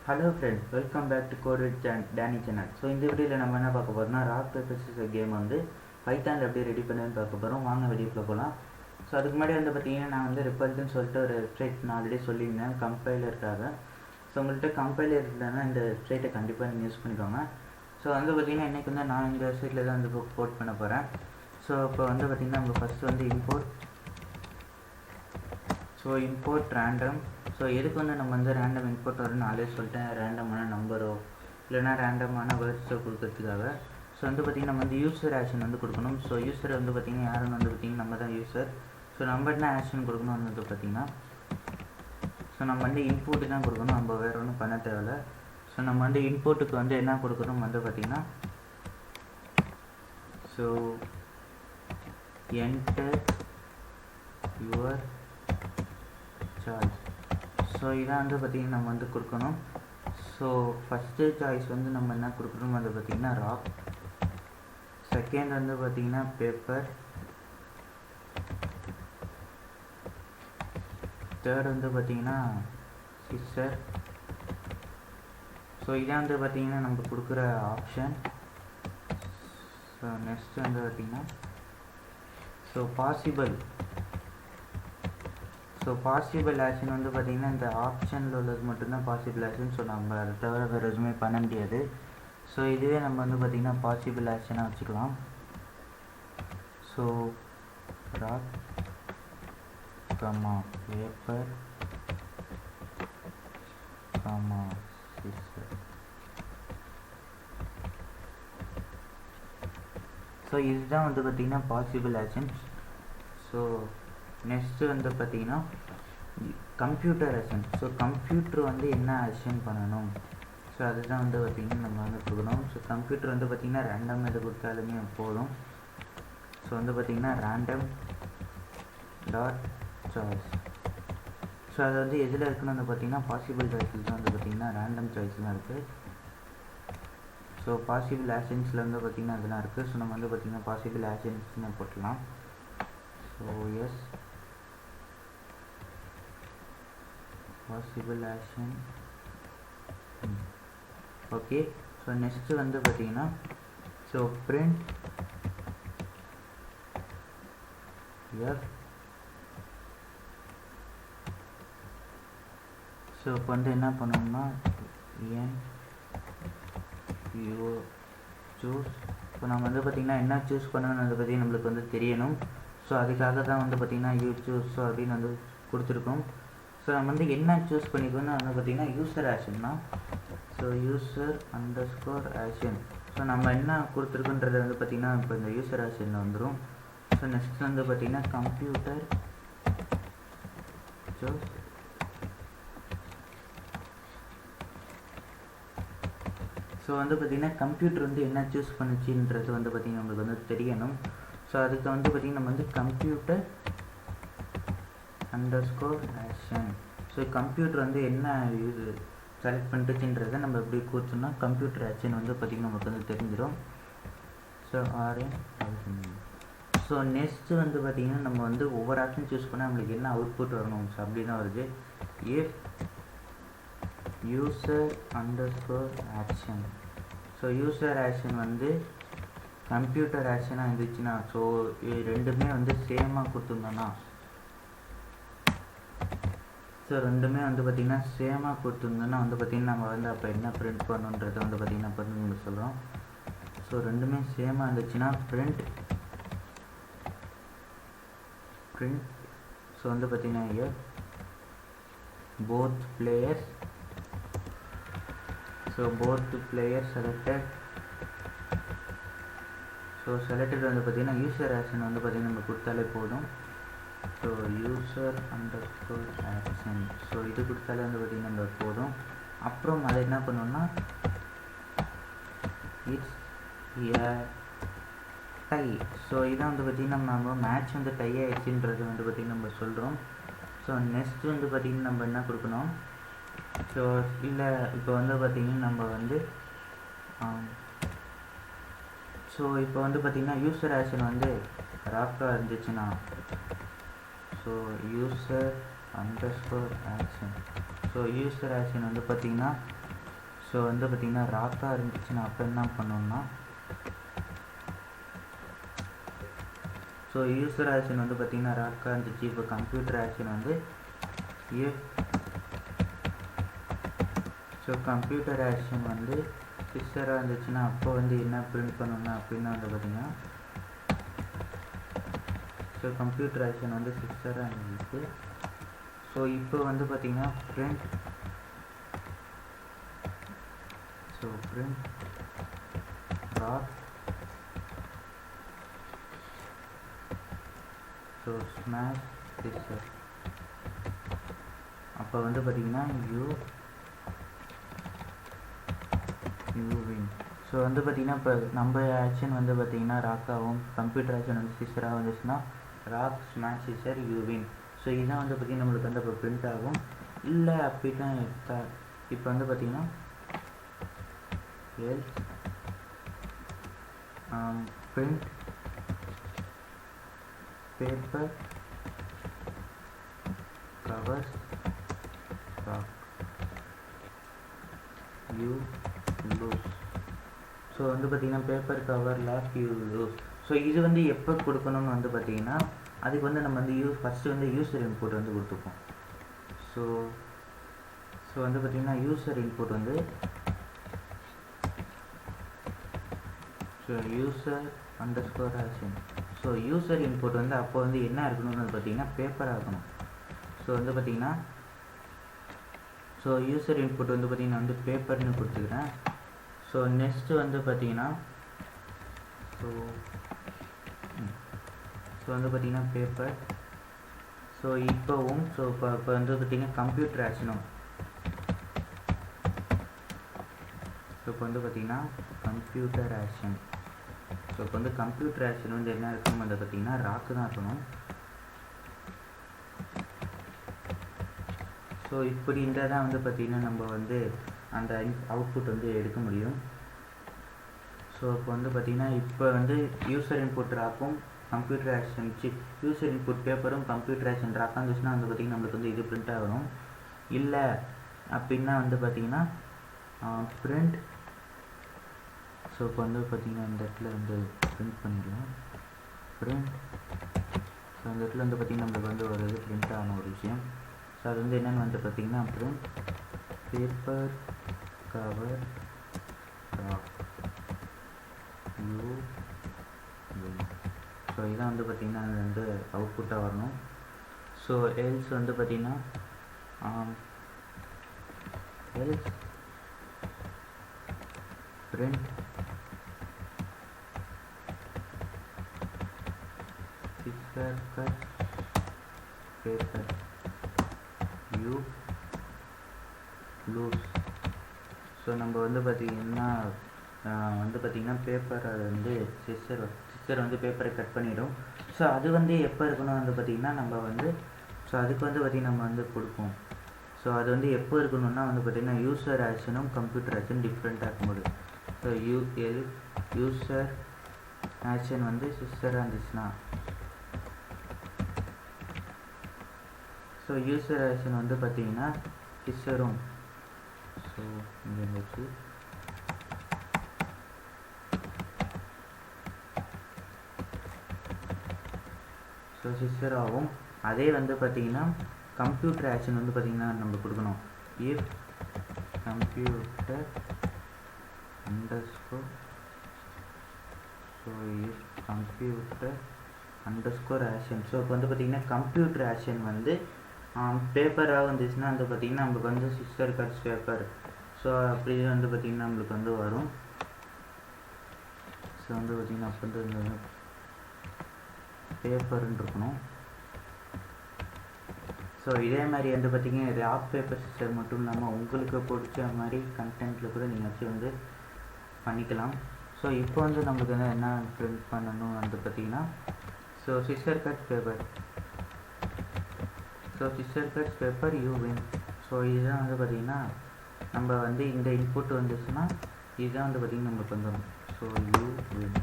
Hello friends, welcome back to Code with Danny channel. So இந்த வீடியோல நம்ம என்ன பார்க்க போறோம்னா ராக் பேப்பர் சிசர் கேம் வந்து பைத்தான்ல எப்படி ரெடி பண்ணனும்னு பார்க்க போறோம். வாங்க வீடியோக்குள்ள போலாம். ஸோ அதுக்கு முன்னாடி வந்து பார்த்தீங்கன்னா நான் வந்து ரிப்பல்ட்னு சொல்லிட்டு ஒரு வெப்சைட் நான் ஆல்ரெடி சொல்லியிருந்தேன் கம்பைலருக்காக. ஸோ உங்கள்கிட்ட கம்பைலர் இல்லைன்னா இந்த வெப்சைட்டை கண்டிப்பாக நீங்கள் யூஸ் பண்ணிக்கோங்க. ஸோ வந்து பார்த்தீங்கன்னா இன்றைக்கி வந்து நான் இந்த வெப்சைட்டில் தான் வந்து போர்ட் பண்ண போகிறேன். ஸோ இப்போ வந்து பார்த்தீங்கன்னா நம்ம ஃபஸ்ட்டு வந்து இம்போர்ட் ரேண்டம். ஸோ எதுக்கு வந்து நம்ம வந்து ரேண்டம் இம்போர்ட் வரும்னு நாளே சொல்லிட்டேன், ரேண்டமான நம்பரோ இல்லைனா ரேண்டமான வேர்ட்ஸோ கொடுக்கறதுக்காக. ஸோ வந்து பார்த்திங்கன்னா நம்ம வந்து யூசர் ஆக்ஷன் வந்து கொடுக்கணும். ஸோ யூசர் வந்து பார்த்திங்கன்னா யாருன்னு வந்து பார்த்திங்கன்னா நம்ம தான் யூசர். ஸோ நம்ம என்ன ஆக்ஷன் கொடுக்கணும் வந்து பார்த்திங்கன்னா ஸோ நம்ம வந்து இன்புட்டு தான் கொடுக்கணும், நம்ம வேறு ஒன்றும் பண்ண தேவையில்லை. ஸோ நம்ம வந்து இன்புட்டுக்கு வந்து என்ன கொடுக்கணும் வந்து பார்த்திங்கன்னா so enter your choice. So இதான் வந்து பார்த்திங்கன்னா நம்ம வந்து கொடுக்கணும். ஸோ ஃபஸ்ட்டு சாய்ஸ் வந்து நம்ம என்ன கொடுக்கணும் வந்து பார்த்திங்கன்னா ராக். செகண்ட் வந்து பார்த்திங்கன்னா பேப்பர். தேர்ட் வந்து பார்த்திங்கன்னா சிஸ்ஸர். ஸோ இதான் வந்து பார்த்திங்கன்னா நம்ம கொடுக்குற ஆப்ஷன். ஸோ நெக்ஸ்ட் வந்து பார்த்திங்கன்னா பாசிபிள் ஆக்ஷன் வந்து பார்த்திங்கன்னா இந்த ஆப்ஷனில் உள்ளது மட்டும்தான் பாசிபிள் ஆக்ஷன். ஸோ நம்ம அதை தவிர வேறு எதுவுமே பண்ண முடியாது. ஸோ இதுவே நம்ம வந்து பார்த்திங்கன்னா பாசிபிள் ஆக்ஷனாக வச்சுக்கலாம். So rock paper scissor. So இதுதான் வந்து பார்த்திங்கன்னா பாசிபிள் ஆக்ஷன்ஸ். ஸோ நெக்ஸ்ட்டு வந்து பார்த்திங்கன்னா கம்ப்யூட்டர் ஆக்ஷன். ஸோ கம்ப்யூட்டர் வந்து என்ன ஆக்ஷன் பண்ணணும், ஸோ அதுதான் வந்து பார்த்திங்கன்னா நம்ம வந்து கொடுக்கணும். ஸோ கம்ப்யூட்டர் வந்து பார்த்திங்கன்னா ரேண்டம் எது கொடுத்தாலுமே போதும். ஸோ வந்து பார்த்திங்கன்னா ரேண்டம் டாட் சாய்ஸ். ஸோ அது வந்து எதில் இருக்குன்னு வந்து பார்த்திங்கன்னா பாசிபிள் சாய்ஸில் தான் வந்து பார்த்திங்கன்னா ரேண்டம் சாய்ஸ்லாம் இருக்குது. ஸோ பாசிபிள் ஆக்ஷன்ஸில் வந்து பார்த்திங்கன்னா அதெல்லாம் இருக்குது. ஸோ நம்ம வந்து பார்த்திங்கன்னா பாசிபிள் ஆக்ஷன்ஸ்னு போட்டலாம். So yes possible action. Okay. So next வந்து பார்த்திங்கன்னா ஸோ பிரிண்ட் எஃப். ஸோ இப்போ வந்து என்ன பண்ணணும்னா என் யூ சூஸ். இப்போ நம்ம வந்து பார்த்திங்கன்னா என்ன சூஸ் பண்ணணும்னு அதை பற்றி நம்மளுக்கு வந்து தெரியணும். ஸோ அதுக்காக தான் வந்து பார்த்திங்கன்னா யூ சூஸ் அப்படின்னு வந்து கொடுத்துருக்கோம். ஸோ நம்ம வந்து என்ன சூஸ் பண்ணிக்கணும்னா வந்து பார்த்திங்கன்னா யூசர் ஆக்ஷன் தான். So user underscore action. So நம்ம என்ன கொடுத்துருக்குன்றது வந்து பார்த்திங்கன்னா இப்போ இந்த யூசர் ஆக்ஷனில் வந்துடும். ஸோ நெக்ஸ்ட் வந்து பார்த்திங்கன்னா கம்ப்யூட்டர் சூஸ். ஸோ வந்து பார்த்திங்கன்னா கம்ப்யூட்டர் வந்து என்ன சூஸ் பண்ணிச்சுன்றது வந்து பார்த்திங்கன்னா நம்மளுக்கு வந்து தெரியணும். ஸோ அதுக்கு வந்து பார்த்திங்கன்னா நம்ம வந்து computer underscore action. So computer வந்து என்ன இது செலக்ட் பண்ணிட்டுச்சுன்றதை நம்ம எப்படி கூச்சோம்னா கம்ப்யூட்டர் ஆக்ஷன் வந்து பார்த்திங்கன்னா நமக்கு வந்து தெரிஞ்சிடும். ஸோ ஸோ நெக்ஸ்ட்டு வந்து பார்த்திங்கன்னா நம்ம வந்து ஒவ்வொரு ஆப்ஷன் சூஸ் பண்ணால் நம்மளுக்கு என்ன அவுட்புட் வரணும். ஸோ அப்படி தான் வருது. If user underscore action. So user action வந்து கம்ப்யூட்டர் ஆக்ஷனாக இருந்துச்சுன்னா ஸோ ரெண்டுமே வந்து சேமாக கொடுத்துருந்தோன்னா ஸோ ரெண்டுமே வந்து பார்த்திங்கன்னா சேமாக கொடுத்துருந்தோன்னா வந்து பார்த்திங்கன்னா நம்ம வந்து அப்போ என்ன பிரிண்ட் பண்ணணுன்றதை வந்து பார்த்திங்கன்னா இப்போ வந்து நம்ம சொல்கிறோம். ஸோ ரெண்டுமே சேமாக இருந்துச்சுன்னா பிரிண்ட். ஸோ வந்து பார்த்திங்கன்னா இங்கே both players. So both player selected. So selected வந்து பார்த்திங்கன்னா யூசர் ஆக்ஷன் வந்து பார்த்திங்கன்னா நம்ம கொடுத்தாலே போதும். So user underscore action. So இது கொடுத்தாலே வந்து பார்த்திங்கன்னா நம்ம போதும். அப்புறம் அதை என்ன பண்ணோம்னா இட்ஸ் டை. ஸோ இதான் வந்து பார்த்திங்கன்னா நம்ம மேட்ச் வந்து டை ஆகிடுச்சுன்றது வந்து பார்த்திங்கன்னா நம்ம சொல்கிறோம். ஸோ நெக்ஸ்ட் வந்து பார்த்திங்கன்னா நம்ம என்ன கொடுக்கணும். ஸோ இல்லை இப்போ வந்து பார்த்திங்கன்னா நம்ம வந்து ஸோ இப்போ வந்து பார்த்திங்கன்னா யூசர் ஆக்ஷன் வந்து ராக்காக இருந்துச்சுன்னா so user underscore action. So user action வந்து பார்த்திங்கன்னா ஸோ வந்து பார்த்திங்கன்னா ராக்காக இருந்துச்சுன்னா அப்போ என்ன பண்ணோம்னா ஸோ யூசர் ஆக்ஷன் வந்து பார்த்திங்கன்னா ராக்காக இருந்துச்சு. இப்போ கம்ப்யூட்டர் ஆக்ஷன் வந்து ஸோ கம்ப்யூட்டர் ஆக்ஷன் வந்து சிஸ்டராக இருந்துச்சுன்னா அப்போ வந்து என்ன பிரிண்ட் பண்ணணும்னா அப்படின்னா வந்து பார்த்திங்கன்னா ஸோ கம்ப்யூட்டர் ஆக்ஷன் வந்து சிஸ்டராக இருந்துச்சு. ஸோ இப்போ வந்து பார்த்திங்கன்னா print rock so smash sister அப்போ வந்து பார்த்திங்கன்னா யூ வின். ஸோ வந்து பார்த்திங்கன்னா இப்போ நம்ம ஆக்ஷன் வந்து பார்த்திங்கன்னா ராக்காகவும் கம்ப்யூட்டர் ஆக்ஷன் வந்து சிஸ்டராக வந்துச்சுன்னா rock smash sister you win. So இதுதான் வந்து பார்த்திங்கன்னா நம்மளுக்கு வந்து இப்போ பிரிண்ட் ஆகும். இல்லை அப்படின்னா இப்போ வந்து பார்த்திங்கன்னா else print paper covers rock you lose. So வந்து பார்த்திங்கன்னா paper cover rock you lose. So இது வந்து எப்போ கொடுக்கணும்னு வந்து பார்த்திங்கன்னா அதுக்கு வந்து நம்ம வந்து ஃபஸ்ட்டு வந்து யூசர் இன்புட் வந்து கொடுத்துப்போம். ஸோ வந்து பார்த்திங்கன்னா யூசர் இன்புட் வந்து so user underscore action. So user input வந்து அப்போ வந்து என்ன இருக்கணும்னு பார்த்திங்கன்னா பேப்பராக இருக்கணும். ஸோ வந்து பார்த்திங்கன்னா ஸோ யூசர் இன்புட் வந்து பார்த்திங்கன்னா வந்து பேப்பர்னு கொடுத்துக்கிறேன். ஸோ நெக்ஸ்ட்டு வந்து பார்த்திங்கன்னா ஸோ வந்து பார்த்திங்கன்னா பேப்பர். ஸோ இப்போவும் இப்போ வந்து பார்த்திங்கன்னா கம்ப்யூட்டர் ஆக்ஷனும் ஸோ இப்போ வந்து பார்த்திங்கன்னா கம்ப்யூட்டர் ஆக்ஷன். ஸோ இப்போ வந்து கம்ப்யூட்டர் ஆக்ஷன் வந்து என்ன இருக்கணும் வந்து பார்த்திங்கன்னா ராக்கு தான் இருக்கணும். ஸோ இப்படி இருந்தால் தான் வந்து பார்த்திங்கன்னா நம்ம வந்து அந்த அவுட்புட் வந்து எடுக்க முடியும். ஸோ இப்போ வந்து பார்த்திங்கன்னா இப்போ வந்து யூசர் இன்புட் ராக்கும் கம்ப்யூட்டர் ஆக்ஷன் யூசர் இன்புட் பேப்பரும் கம்ப்யூட்டர் ஆக்ஷன் ராக்காக இருந்துச்சுன்னா வந்து பார்த்திங்கன்னா நம்மளுக்கு வந்து இது பிரிண்ட் ஆகணும். இல்லை அப்படின்னா வந்து பார்த்திங்கன்னா பிரிண்ட். ஸோ இப்போ வந்து பார்த்திங்கன்னா இந்த இடத்துல வந்து பிரிண்ட் பண்ணிடலாம் பிரிண்ட். ஸோ அந்த இடத்துல வந்து பார்த்திங்கன்னா நம்மளுக்கு வந்து ஒரு இது பிரிண்ட் ஆன ஒரு விஷயம். ஸோ அது வந்து என்னென்னு வந்து பார்த்திங்கன்னா print paper cover rock you. So இதான் வந்து பார்த்திங்கன்னா அது வந்து அவுட்புட்டாக வரணும். ஸோ எல்ஸ் வந்து பார்த்திங்கன்னா else print sister cut paper you lose. So நம்ம வந்து பார்த்திங்கன்னா பேப்பரை வந்து சிஸ்டர் வந்து பேப்பரை கட் பண்ணிடும். ஸோ அது வந்து எப்போ இருக்கணும் வந்து பார்த்திங்கன்னா நம்ம வந்து ஸோ அதுக்கு வந்து பார்த்திங்கன்னா நம்ம வந்து கொடுப்போம். ஸோ அது வந்து எப்போ இருக்கணும்னா வந்து பார்த்திங்கன்னா யூசர் ஆக்ஷனும் கம்ப்யூட்டர் ஆக்ஷன் டிஃப்ரெண்ட்டாக இருக்கும்போது. ஸோ யூசர் ஆக்ஷன் வந்து சிஸ்டராக இருந்துச்சுன்னா ஸோ யூசர் ஆக்ஷன் வந்து பார்த்திங்கன்னா சிஸ்டரும் ஸோ இங்கே இருந்துச்சு. ஸோ சிஸ்டராகவும் அதே வந்து பார்த்திங்கன்னா கம்ப்யூட்டர் ஆக்ஷன் வந்து பார்த்திங்கன்னா நம்ம கொடுக்கணும். If computer underscore so if computer underscore action. So இப்போ வந்து பார்த்திங்கன்னா கம்ப்யூட்டர் ஆக்ஷன் வந்து பேப்பராக வந்துச்சுன்னா வந்து பார்த்திங்கன்னா நம்மளுக்கு வந்து சிஸ்டர் கட்ஸ் பேப்பர். ஸோ அப்படி வந்து பார்த்திங்கன்னா நம்மளுக்கு வந்து வரும். ஸோ வந்து பார்த்திங்கன்னா அப்போ வந்து பேப்பர்னு இருக்கணும். ஸோ இதே மாதிரி வந்து பார்த்திங்கன்னா ராக் பேப்பர் சிஸ்டர் மட்டும் இல்லாமல் உங்களுக்கு பிடிச்ச மாதிரி கண்டென்ட்டில் கூட நீங்கள் வச்சு வந்து பண்ணிக்கலாம். ஸோ இப்போ வந்து நம்மளுக்கு வந்து என்ன பிரிண்ட் பண்ணணும் வந்து பார்த்திங்கன்னா so scissor cut paper. So scissor cuts paper you win. So இதுதான் வந்து பார்த்திங்கன்னா நம்ம வந்து இந்த இன்புட் வந்துச்சுன்னா இதுதான் வந்து பார்த்திங்கன்னா நம்மளுக்கு வந்துடும். So you win.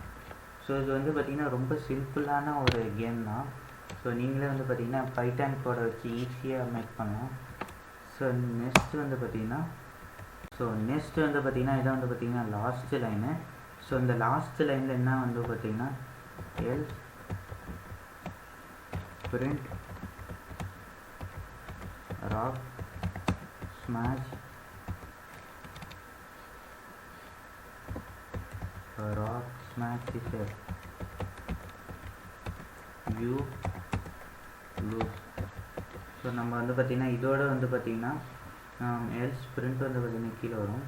ஸோ இது வந்து பார்த்திங்கன்னா ரொம்ப சிம்பிளான ஒரு கேம் தான். ஸோ நீங்களே வந்து பார்த்திங்கன்னா பைத்தான் கோடை வச்சு ஈஸியாக மேக் பண்ணலாம். ஸோ நெக்ஸ்ட் வந்து பார்த்திங்கன்னா ஸோ நெக்ஸ்ட்டு வந்து பார்த்திங்கன்னா இதான் வந்து பார்த்திங்கன்னா லாஸ்ட்டு லைனு. ஸோ இந்த லாஸ்ட்டு லைனில் என்ன வந்து பார்த்திங்கன்னா else print rock smash scissor you lose. So நம்ம வந்து பார்த்திங்கன்னா இதோட வந்து பார்த்திங்கன்னா எல்ஸ் பிரிண்ட் வந்து பார்த்திங்கன்னா கீழே வரும்.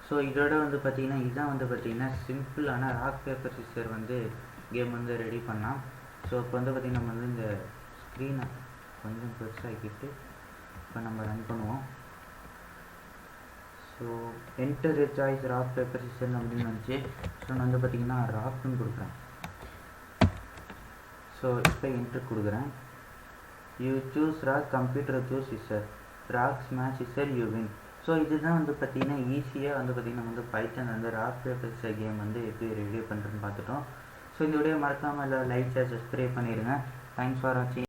ஸோ இதோட வந்து பார்த்திங்கன்னா இதுதான் வந்து பார்த்திங்கன்னா சிம்பிளான ராக் பேப்பர் சிசர் வந்து கேம் வந்து ரெடி பண்ணலாம். ஸோ இப்போ வந்து பார்த்திங்கன்னா நம்ம வந்து இந்த ஸ்க்ரீனை கொஞ்சம் பெருசாகிக்கிட்டு இப்போ நம்ம ரன் பண்ணுவோம். So enter choice rock paper scissor அப்படின்னு வந்துச்சு. ஸோ நான் வந்து பார்த்திங்கன்னா ராக்னு கொடுக்குறேன். ஸோ இப்போ என்டர் கொடுக்குறேன். You choose rock, computer choose scissor, rock smash scissor you win. So இதுதான் வந்து பார்த்திங்கன்னா ஈஸியாக வந்து பார்த்திங்கன்னா நம்ம வந்து பைத்தன் வந்து ராக் பேப்பர் சிசர் கேம் வந்து எப்படி ரெடி பண்ணுறதுன்னு பார்த்துட்டோம். ஸோ இந்த வீடியோ மறக்காமல் லைக் ஷேர் சப்ஸ்கிரைப் பண்ணிடுங்க. தேங்க்ஸ் ஃபார் வாட்சிங்.